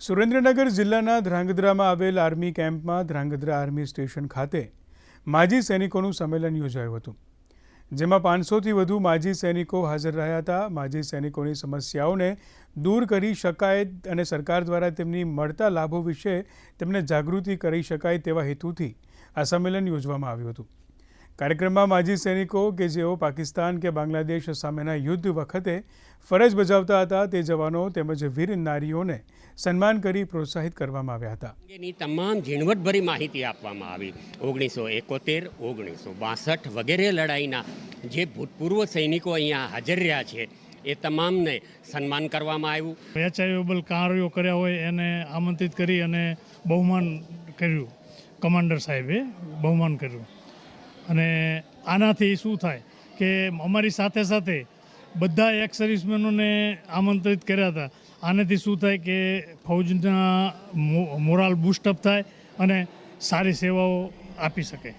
સુરેન્દ્રનગર જિલ્લાના ધ્રાંગધ્રામાં આવેલ આર્મી કેમ્પમાં ધ્રાંગધ્રા આર્મી સ્ટેશન ખાતે માજી સૈનિકોનું સંમેલન યોજાયું હતું, જેમાં 500થી વધુ માજી સૈનિકો હાજર રહ્યા હતા। માજી સૈનિકોની સમસ્યાઓને દૂર કરી શકાય અને સરકાર દ્વારા તેમની મળતા લાભો વિશે તેમને જાગૃતિ કરી શકાય તેવા હેતુથી આ સંમેલન યોજવામાં આવ્યું હતું। કાર્યક્રમમાં માજી સૈનિકો કે જેઓ પાકિસ્તાન કે બાંગ્લાદેશ સામેના યુદ્ધ વખતે ફરજ બજાવતા હતા તે જવાનો તેમજ વીર નારીઓને સન્માન કરી પ્રોત્સાહિત કરવામાં આવ્યા હતા। એની તમામ ઝીણવટભરી માહિતી આપવામાં આવી। 1971, 1962 વગેરે લડાઈના જે ભૂતપૂર્વ સૈનિકો અહીંયા હાજર રહ્યા છે એ તમામને સન્માન કરવામાં આવ્યું। એચઆઈવેબલ કાર્યો કર્યા હોય એને આમંત્રિત કરી અને બહુમાન કર્યું। કમાન્ડર સાહેબે બહુમાન કર્યું અને આનાથી શું થાય કે અમારી સાથે સાથે બધા એક્સ સર્વિસમેનોને આમંત્રિત કર્યા હતા। આનાથી શું થાય કે ફૌજના મોરાલ બૂસ્ટઅપ થાય અને સારી સેવાઓ આપી શકે।